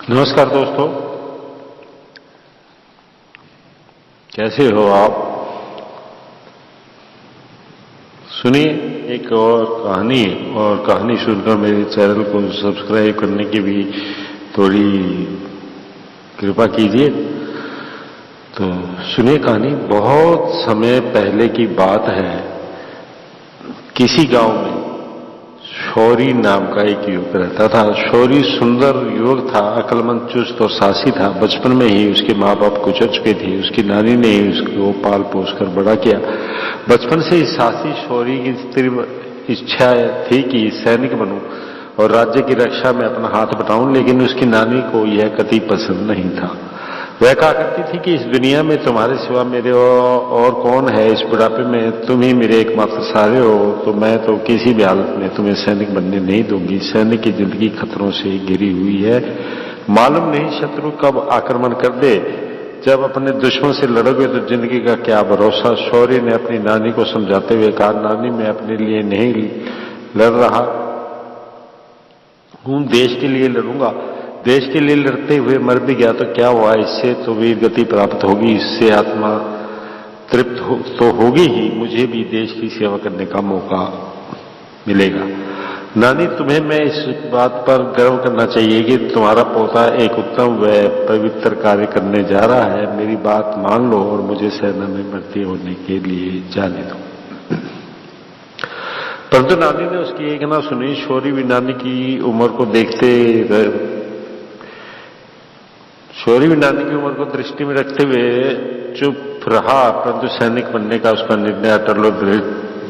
नमस्कार दोस्तों, कैसे हो आप। सुनिए एक और कहानी, और कहानी सुनकर मेरे चैनल को सब्सक्राइब करने की भी थोड़ी कृपा कीजिए। तो सुनिए कहानी। बहुत समय पहले की बात है। किसी गांव में शौरी नाम का एक युवक रहता था। शौरी सुंदर युवक था, अक्लमंद, चुस्त और साहसी था। बचपन में ही उसके माँ बाप गुजर चुके थे। उसकी नानी ने ही उसको पाल पोस कर बड़ा किया। बचपन से ही साहसी शौरी की तीव्र इच्छा थी कि सैनिक बनूं और राज्य की रक्षा में अपना हाथ बटाऊं, लेकिन उसकी नानी को यह कतई पसंद नहीं था। वह कहा करती थी कि इस दुनिया में तुम्हारे सिवा मेरे और कौन है। इस बुढ़ापे में तुम ही मेरे एकमात्र सहारे हो, तो मैं तो किसी भी हालत में तुम्हें सैनिक बनने नहीं दूंगी। सैनिक की जिंदगी खतरों से घिरी हुई है। मालूम नहीं शत्रु कब आक्रमण कर दे। जब अपने दुश्मन से लड़ोगे तो जिंदगी का क्या भरोसा। शौर्य ने अपनी नानी को समझाते हुए कहा, नानी मैं अपने लिए नहीं लड़ रहा हूं, देश के लिए लड़ूंगा। देश के लिए लड़ते हुए मर भी गया तो क्या हुआ, इससे तो वीर गति प्राप्त होगी, इससे आत्मा तृप्त तो होगी ही, मुझे भी देश की सेवा करने का मौका मिलेगा। नानी, तुम्हें मैं इस बात पर गर्व करना चाहिए कि तुम्हारा पोता एक उत्तम व पवित्र कार्य करने जा रहा है। मेरी बात मान लो और मुझे सेना में भर्ती होने के लिए जाने दो। परंतु नानी ने उसकी एक ना सुनी। शौरी भी नानी की उम्र को दृष्टि में रखते हुए चुप रहा, परंतु सैनिक बनने का उसका निर्णय अटल और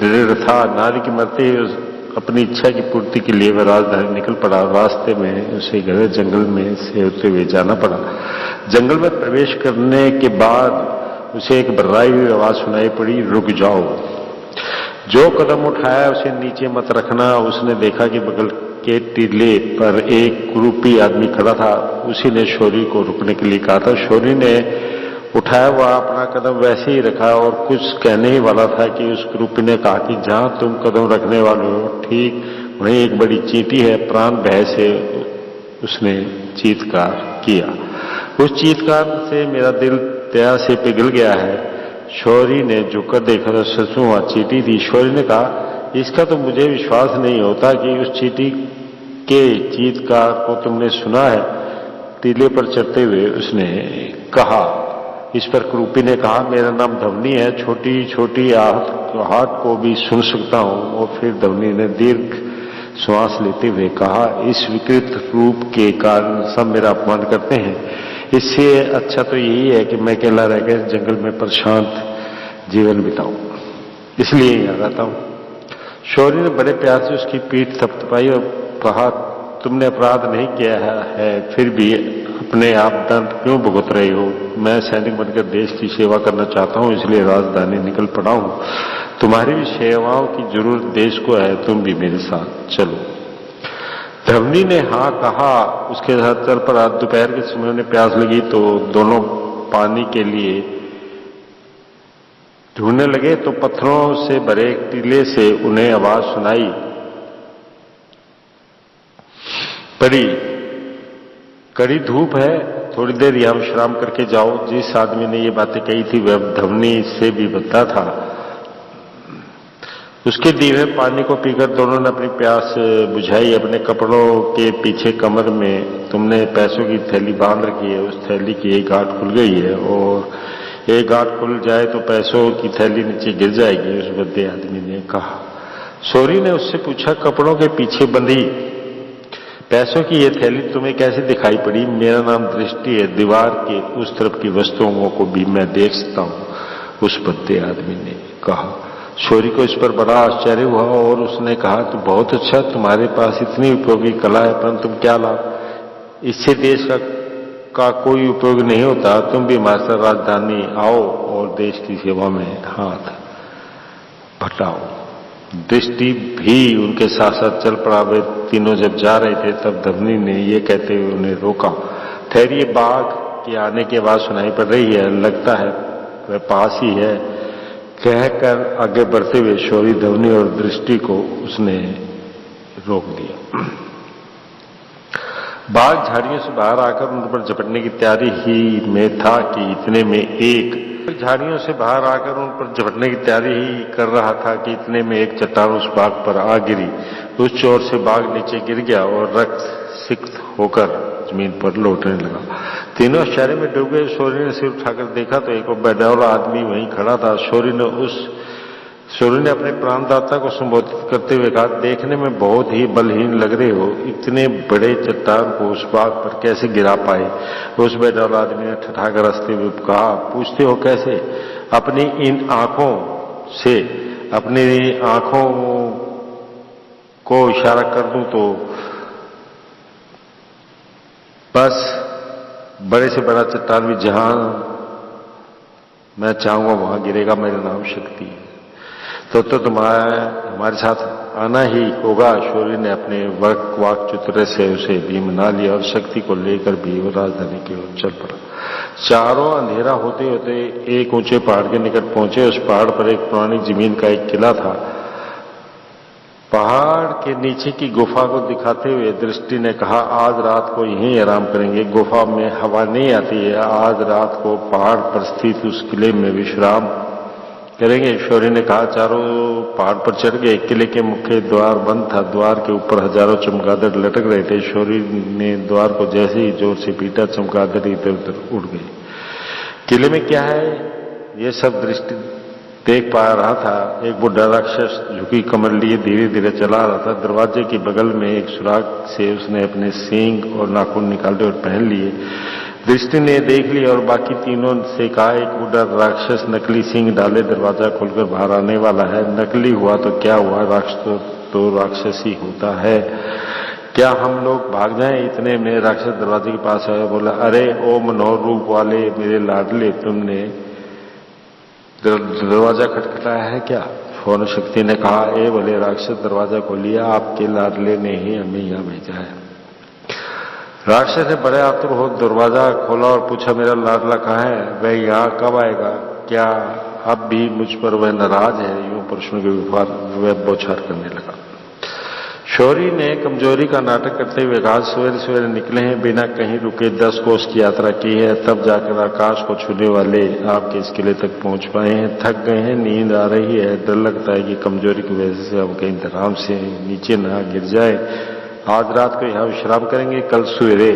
दृढ़ था। नारी की मरते ही अपनी इच्छा की पूर्ति के लिए वह राजधानी निकल पड़ा। रास्ते में उसे घने जंगल में से होते हुए जाना पड़ा। जंगल में प्रवेश करने के बाद उसे एक बर्राई हुई आवाज सुनाई पड़ी, रुक जाओ। जो कदम उठाया उसे नीचे मत रखना। उसने देखा कि बगल के टीले पर एक कुरूपी आदमी खड़ा था। उसी ने शौरी को रुकने के लिए कहा था। शौरी ने उठाया हुआ अपना कदम वैसे ही रखा और कुछ कहने ही वाला था कि उस कुरूपी ने कहा कि जहां तुम कदम रखने वाले हो ठीक वहीं एक बड़ी चींटी है। प्राण भय से उसने चीत्कार किया। उस चीत्कार से मेरा दिल दया से पिघल गया है। शौरी ने झुककर देखा तो सचमुच वहां चींटी थी। शौरी ने कहा, इसका तो मुझे विश्वास नहीं होता कि उस चींटी के चीत्कार को तुमने सुना है। टीले पर चढ़ते हुए उसने कहा। इस पर कुरूपी ने कहा, मेरा नाम धवनी है, छोटी छोटी आहट को भी सुन सकता हूं। और फिर धवनी ने दीर्घ श्वास लेते हुए कहा, इस विकृत रूप के कारण सब मेरा अपमान करते हैं। इससे अच्छा तो यही है कि मैं अकेला रहकर जंगल में प्रशांत जीवन बिताऊं, इसलिए यहां रहता हूं। शौर्य ने बड़े प्यार से उसकी पीठ थपथपाई और कहा, तुमने अपराध नहीं किया है, फिर भी अपने आप दंड क्यों भुगत रहे हो। मैं सैनिक बनकर देश की सेवा करना चाहता हूं, इसलिए राजधानी निकल पड़ा हूं। तुम्हारी भी सेवाओं की जरूरत देश को है, तुम भी मेरे साथ चलो। धवनी ने हाँ कहा। उसके साथ चल पड़ा। दोपहर के समय उन्हें प्यास लगी तो दोनों पानी के लिए ढूंढने लगे तो पत्थरों से भरे एक टीले से उन्हें आवाज सुनाई पड़ी, कड़ी धूप है, थोड़ी देर यहां विश्राम करके जाओ। जिस आदमी ने ये बातें कही थी वह धवनी से भी बता था। उसके दिए हुए पानी को पीकर दोनों ने अपनी प्यास बुझाई। अपने कपड़ों के पीछे कमर में तुमने पैसों की थैली बांध रखी है, उस थैली की एक गांठ खुल गई है, और एक गांठ खुल जाए तो पैसों की थैली नीचे गिर जाएगी, उस बद्दे आदमी ने कहा। शौरी ने उससे पूछा, कपड़ों के पीछे बंधी पैसों की यह थैली तुम्हें कैसे दिखाई पड़ी। मेरा नाम दृष्टि है, दीवार के उस तरफ की वस्तुओं को भी मैं देख सकता हूं, उस बद्दे आदमी ने कहा। शौरी को इस पर बड़ा आश्चर्य हुआ और उसने कहा, तो बहुत अच्छा, तुम्हारे पास इतनी उपयोगी कला है, परंतु क्या लाभ, इससे देश का कोई उपयोग नहीं होता। तुम भी हमारे साथ राजधानी आओ और देश की सेवा में हाथ बटाओ। दृष्टि भी उनके साथ साथ चल पड़ा। वे तीनों जब जा रहे थे तब धवनी ने ये कहते हुए उन्हें रोका, ठहरिए, बाघ के आने की आवाज सुनाई पड़ रही है, लगता है वह पास ही है। कहकर आगे बढ़ते हुए शौरी, धवनी और दृष्टि को उसने रोक दिया। बाघ झाड़ियों से बाहर आकर उन पर झपटने की तैयारी ही में था कि इतने में झाड़ियों से बाहर आकर उन पर झपटने की तैयारी ही कर रहा था कि इतने में एक चट्टान उस बाघ पर आ गिरी। उस चोट से बाघ नीचे गिर गया और रक्त सिक्त होकर जमीन पर लौटने लगा। तीनों आश्चर्य में डूब गए। शौर्य ने सिर उठाकर देखा तो एक बेडौला आदमी वहीं खड़ा था। शौर्य ने अपने प्राणदाता को संबोधित करते हुए कहा, देखने में बहुत ही बलहीन लग रहे हो, इतने बड़े चट्टान को उस बाघ पर कैसे गिरा पाए? उस बेडौला आदमी ने ठठाकर हंसते हुए कहा, पूछते हो कैसे? अपनी इन आंखों से अपनी आंखों को इशारा कर दूं तो बस बड़े से बड़ा चट्टान भी जहां मैं चाहूंगा वहां गिरेगा। मेरा नाम शक्ति है। तो तुम्हारे हमारे साथ आना ही होगा। शौर्य ने अपने वाक चतुर से उसे भी मना लिया और शक्ति को लेकर भी वो राजधानी की ओर चल पड़ा। चारों अंधेरा होते होते एक ऊंचे पहाड़ के निकट पहुंचे। उस पहाड़ पर एक पुरानी जमीन का एक किला था। पहाड़ के नीचे की गुफा को दिखाते हुए दृष्टि ने कहा, आज रात को यहीं आराम करेंगे। गुफा में हवा नहीं आती है। आज रात को पहाड़ पर स्थित उस किले में विश्राम करेंगे। शौर्य ने कहा। चारों पहाड़ पर चढ़ गए। किले के मुख्य द्वार बंद था। द्वार के ऊपर हजारों चमगादड़ लटक रहे थे। शौर्य ने द्वार को जैसे ही जोर से पीटा, चमगादड़ इधर उधर उड़ गई। किले में क्या है ये सब दृष्टि देख पा रहा था। एक बुढ़ा राक्षस झुकी कमर लिए धीरे धीरे चला रहा था। दरवाजे के बगल में एक सुराग से उसने अपने सींग और नाखून निकाले और पहन लिए। दृष्टि ने देख लिया और बाकी तीनों से कहा, एक बुढ़ा राक्षस नकली सींग डाले दरवाजा खोलकर बाहर आने वाला है। नकली हुआ तो क्या हुआ, राक्षस तो राक्षस ही होता है। क्या हम लोग भाग जाएं? इतने में राक्षस दरवाजे के पास आया, बोला, अरे ओ मनोहर रूप वाले मेरे लाडले, तुमने दरवाजा खटखटाया है क्या? फौरन शक्ति ने कहा, ए भले राक्षस, दरवाजा खोलिए, आपके लाडले ने ही हमें यहां भेजा है। राक्षस ने बड़े आतुर हो दरवाजा खोला और पूछा, मेरा लाडला कहाँ है? वह यहाँ कब आएगा? क्या अब भी मुझ पर वह नाराज है? यूं प्रश्नों के वह बौछार करने लगा। शौर्य ने कमजोरी का नाटक करते हुए कहा, सवेरे सवेरे निकले हैं, बिना कहीं रुके 10 कोस की यात्रा की है, तब जाकर आकाश को छूने वाले आपके इस किले तक पहुंच पाए हैं। थक गए हैं, नींद आ रही है, डर लगता है कि कमजोरी की वजह से हम कहीं धराम से नीचे ना गिर जाए। आज रात को यहां विश्राम करेंगे, कल सवेरे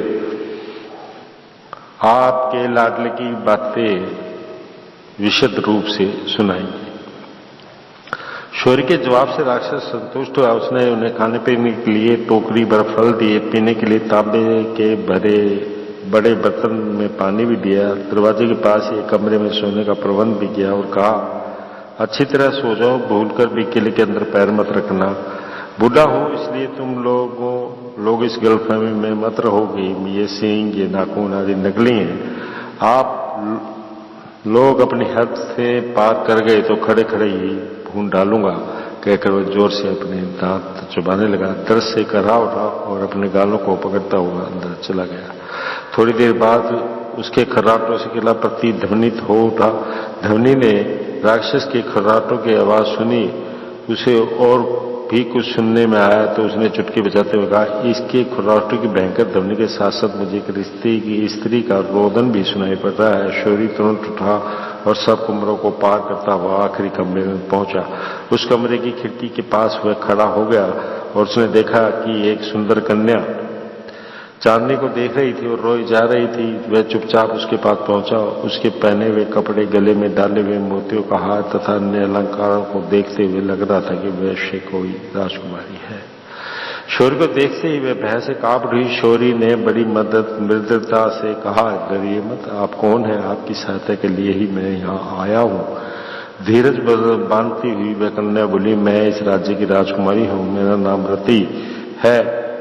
आपके लाडले की बातें विशद रूप से सुनाएंगे। शौर्य के जवाब से राक्षस संतुष्ट हुआ। उसने उन्हें खाने पीने के लिए टोकरी भर फल दिए, पीने के लिए तांबे के भरे बड़े बर्तन में पानी भी दिया। दरवाजे के पास एक कमरे में सोने का प्रबंध भी किया और कहा, अच्छी तरह सो जाओ, भूलकर भी किले के अंदर पैर मत रखना। बूढ़ा हूं इसलिए तुम लोग इस गलतफहमी में मत रहोगे। ये सींग, ये नाखून आदि नकली हैं। आप लोग अपनी हद से पार कर गए तो खड़े खड़े ही भून डालूंगा, कहकर वह जोर से अपने दांत चुबाने लगा। दर्द से कर्रा उठा और अपने गालों को पकड़ता हुआ अंदर चला गया। थोड़ी देर बाद उसके खर्राटों से किला प्रतिध्वनित हो उठा। ध्वनि ने राक्षस के खर्राटों की आवाज सुनी। उसे और भी कुछ सुनने में आया तो उसने चुटकी बजाते हुए कहा, इसके खर्राटों की भयंकर ध्वनि के साथ साथ मुझे एक स्त्री का रोदन भी सुनाई पड़ रहा है। शौर्य तुरंत उठा और सब कमरों को पार करता हुआ आखिरी कमरे में पहुंचा। उस कमरे की खिड़की के पास वह खड़ा हो गया और उसने देखा कि एक सुंदर कन्या चांदनी को देख रही थी और रोई जा रही थी। वह चुपचाप उसके पास पहुंचा। उसके पहने हुए कपड़े, गले में डाले हुए मोतियों का हार तथा अन्य अलंकारों को देखते हुए लग रहा था कि वह से कोई राजकुमारी है। शौर्य को देखते ही वह भय से कांप रही। शौर्य ने बड़ी मृदुता से कहा, डरिए मत, आप कौन है? आपकी सहायता के लिए ही मैं यहाँ आया हूँ। धीरज बांधती हुई वह कन्या बोली, मैं इस राज्य की राजकुमारी हूँ, मेरा नाम रति है।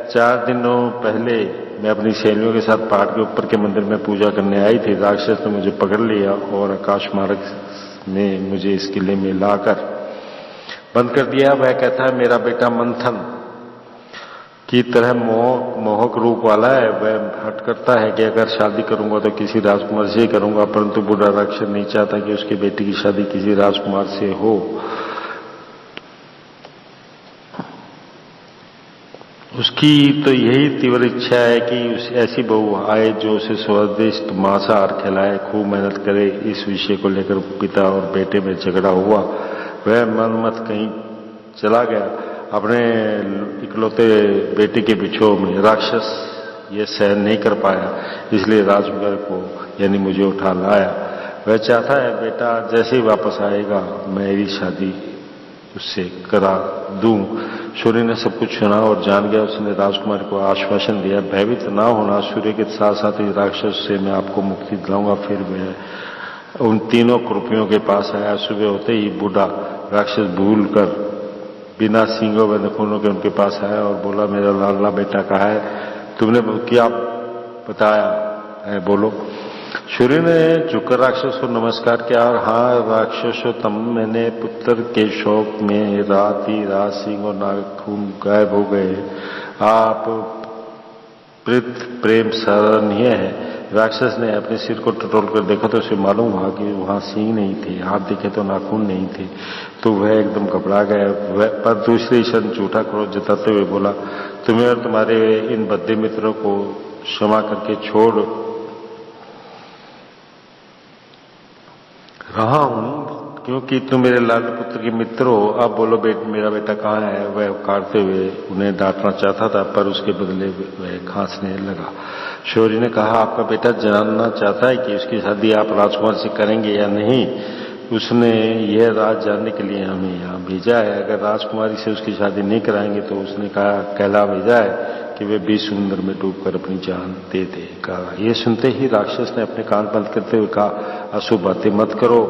4 दिनों पहले मैं अपनी सहेलियों के साथ पहाड़ के ऊपर के मंदिर में पूजा करने आई थी। राक्षस ने मुझे पकड़ लिया और आकाश मार्ग में मुझे इस किले में लाकर बंद कर दिया। वह कहता है मेरा बेटा मंथन की तरह मोहक रूप वाला है। वह हट करता है कि अगर शादी करूंगा तो किसी राजकुमार से ही करूंगा, परंतु बूढ़ा राक्षस नहीं चाहता कि उसकी बेटी की शादी किसी राजकुमार से हो। उसकी तो यही तीव्र इच्छा है कि ऐसी बहू आए जो उसे स्वादिष्ट मांसाहार खिलाए, खूब मेहनत करे। इस विषय को लेकर पिता और बेटे में झगड़ा हुआ। वह मनमत कहीं चला गया। अपने इकलौते बेटे के विछोह में राक्षस यह सहन नहीं कर पाया, इसलिए राजकुमार को यानी मुझे उठा लाया। वह चाहता है बेटा जैसे ही वापस आएगा मेरी शादी उससे करा दूं। सूर्य ने सब कुछ सुना और जान गया। उसने राजकुमार को आश्वासन दिया, भयभीत ना होना, सूर्य के साथ साथ ही राक्षस से मैं आपको मुक्ति दिलाऊंगा। फिर मैं उन तीनों कुरूपियों के पास आया। सुबह होते ही बूढ़ा राक्षस भूल कर बिना सींगों व नखूनों के उनके पास आया और बोला, मेरा लाडला बेटा कहाँ है? तुमने क्या बताया है, बोलो। सूर्य ने झुककर राक्षस को नमस्कार किया और हाँ राक्षसोत्तम, मैंने पुत्र के शौक में रात ही रात सिंह और नाखून गायब हो गए। आप प्रेम सराहनीय है। राक्षस ने अपने सिर को टटोल कर देखा तो उसे मालूम हुआ कि वहां सींग नहीं थे, हाथ देखे तो नाखून नहीं थे। तो वह एकदम घबरा गया। पर दूसरे क्षण झूठा क्रोध जताते हुए बोला, तुम्हें और तुम्हारे इन बद्दे मित्रों को क्षमा करके छोड़ रहा हूं, क्योंकि तुम मेरे लाल पुत्र के मित्र हो। अब बोलो मेरा बेटा कहाँ है? वह काटते हुए उन्हें डांटना चाहता था, पर उसके बदले वह खांसने लगा। शौर्य ने कहा, आपका बेटा जानना चाहता है कि उसकी शादी आप राजकुमार से करेंगे या नहीं। उसने यह राज जानने के लिए हमें यहाँ भेजा है। अगर राजकुमारी से उसकी शादी नहीं कराएंगे तो उसने कहला भेजा है कि वे 20 समुद्र में डूबकर अपनी जान दे देगा। ये सुनते ही राक्षस ने अपने कान बंद करते हुए कहा, अशुभ बातें मत करो।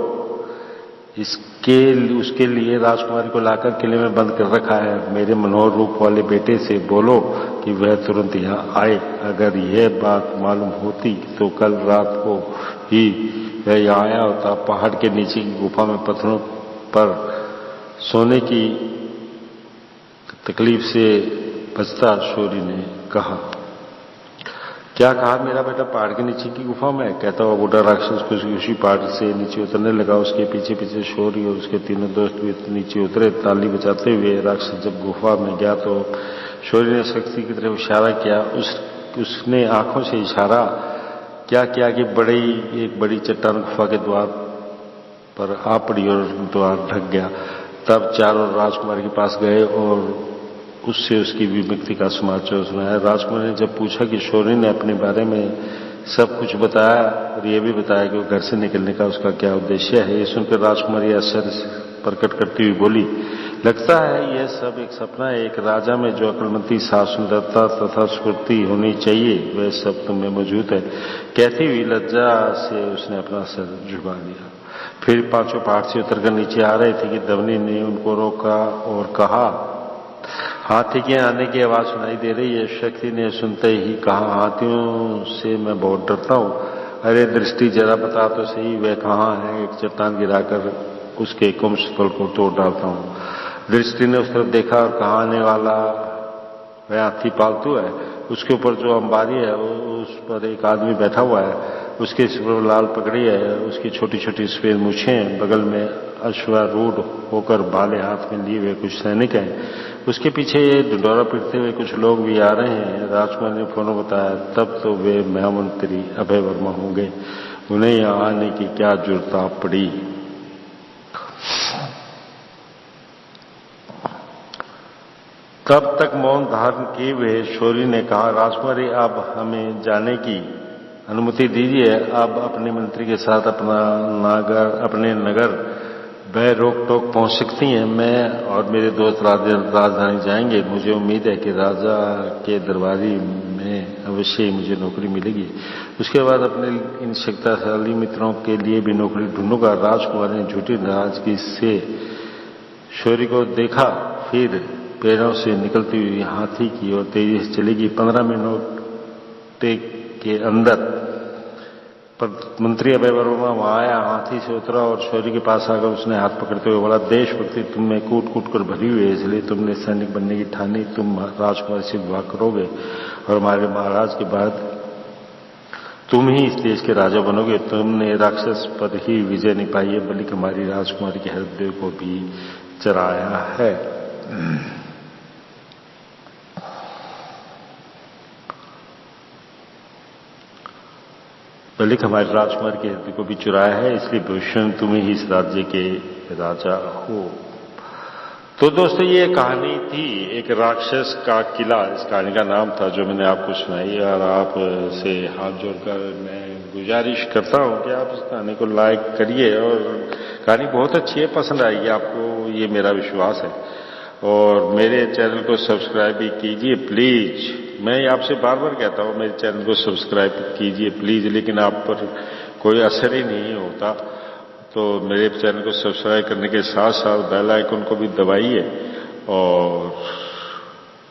उसके लिए राजकुमारी को लाकर किले में बंद कर रखा है। मेरे मनोहर रूप वाले बेटे से बोलो कि वह तुरंत यहाँ आए। अगर यह बात मालूम होती तो कल रात को ही वह यहाँ आया होता। पहाड़ के नीचे की गुफा में पत्थरों पर सोने की तकलीफ से बचता। शौर्य ने कहा, क्या कहा मेरा बेटा? पहाड़ के नीचे की गुफा में? कहता हुआ बूढ़ा राक्षस कुछ उसी पहाड़ से नीचे उतरने लगा। उसके पीछे पीछे शौर्य और उसके तीनों दोस्त भी नीचे उतरे। ताली बजाते हुए राक्षस जब गुफा में गया तो शौर्य ने शक्ति की तरफ इशारा किया। उसने आंखों से इशारा क्या किया कि एक बड़ी चट्टान गुफा के द्वार पर आ पड़ी और द्वार ढक गया। तब चारों राजकुमार के पास गए और उससे उसकी विमुक्ति का समाचार सुनाया। राजकुमार ने जब पूछा कि शौर्य ने अपने बारे में सब कुछ बताया और ये भी बताया कि वो घर से निकलने का उसका क्या उद्देश्य है। ये सुनकर राजकुमारी आश्चर्य प्रकट करती हुई बोली, लगता है यह सब एक सपना है। एक राजा में जो अक्लमती साफ सुंदरता तथा स्फूर्ति होनी चाहिए वह सब तुम में मौजूद है। कहती हुई लज्जा से उसने अपना सर झुका दिया। फिर पांचों पहाड़ से उतरकर नीचे आ रहे थे कि दवनी ने उनको रोका और कहा, हाथी के आने की आवाज सुनाई दे रही है। शक्ति ने सुनते ही कहा, हाथियों से मैं बहुत डरता हूं। अरे दृष्टि जरा बता तो सही, वह कहाँ है? एक चट्टान गिराकर उसके कुंभस्थल को तोड़ डालता हूं। दृष्टि ने उस तरफ देखा और कहा, आने वाला वह हाथी पालतू है। उसके ऊपर जो अंबारी है उस पर एक आदमी बैठा हुआ है। उसके सिर पर लाल पगड़ी है। उसकी छोटी छोटी सफेद मूछें हैं। बगल में अश्वारूढ़ होकर भाले हाथ में लिए हुए कुछ सैनिक हैं। उसके पीछे ढिंढोरा पीटते हुए कुछ लोग भी आ रहे हैं। राजकुमार ने फोन बताया, तब तो वे महामंत्री अभय वर्मा होंगे। उन्हें यहाँ आने की क्या जरूरत पड़ी? तब तक मौन धारण किए हुए शौर्य ने कहा, राजकुमारी अब हमें जाने की अनुमति दीजिए। अब अपने मंत्री के साथ अपने नगर वह रोक टोक पहुंच सकती हैं। मैं और मेरे दोस्त राजधानी जाएंगे। मुझे उम्मीद है कि राजा के दरबारी में अवश्य ही मुझे नौकरी मिलेगी। उसके बाद अपने इन शक्तिशाली मित्रों के लिए भी नौकरी ढूंढूंगा। राजकुमार ने झूठी नाराजगी से शौर्य को देखा, फिर पैरों से निकलती हुई हाथी की ओर तेजी से चलेगी। 15 मिनट के अंदर मंत्री अभय वर्मा वहां आया, हाथी से उतरा और शौर्य के पास आकर उसने हाथ पकड़ते हुए बोला, देशभक्ति तुम में कूट कूट कर भरी हुई है, इसलिए तुमने सैनिक बनने की ठानी। तुम राजकुमार से विवाह करोगे और हमारे महाराज के बाद तुम ही इस देश के राजा बनोगे। तुमने राक्षस पर ही विजय नहीं पाई है, बल्कि हमारी राजकुमारी के हृदय को भी चराया है। बल्कि हमारे राजकुमार के हृदय को भी चुराया है, इसलिए भूषण तुम ही इस राज्य के राजा हो। तो दोस्तों ये कहानी थी एक राक्षस का किला, इस कहानी का नाम था जो मैंने आपको सुनाई। और आपसे हाथ जोड़कर मैं गुजारिश करता हूं कि आप इस कहानी को लाइक करिए, और कहानी बहुत अच्छी है, पसंद आएगी आपको, ये मेरा विश्वास है। और मेरे चैनल को सब्सक्राइब भी कीजिए प्लीज। मैं आपसे बार बार कहता हूं मेरे चैनल को सब्सक्राइब कीजिए प्लीज, लेकिन आप पर कोई असर ही नहीं होता। तो मेरे चैनल को सब्सक्राइब करने के साथ साथ बेल आइकन को भी दबाइए और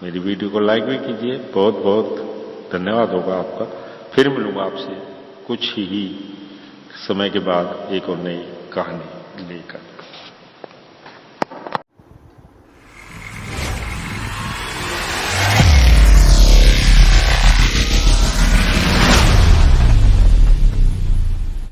मेरी वीडियो को लाइक भी कीजिए। बहुत बहुत धन्यवाद होगा आपका। फिर मिलूंगा आपसे कुछ ही समय के बाद एक और नई कहानी लेकर।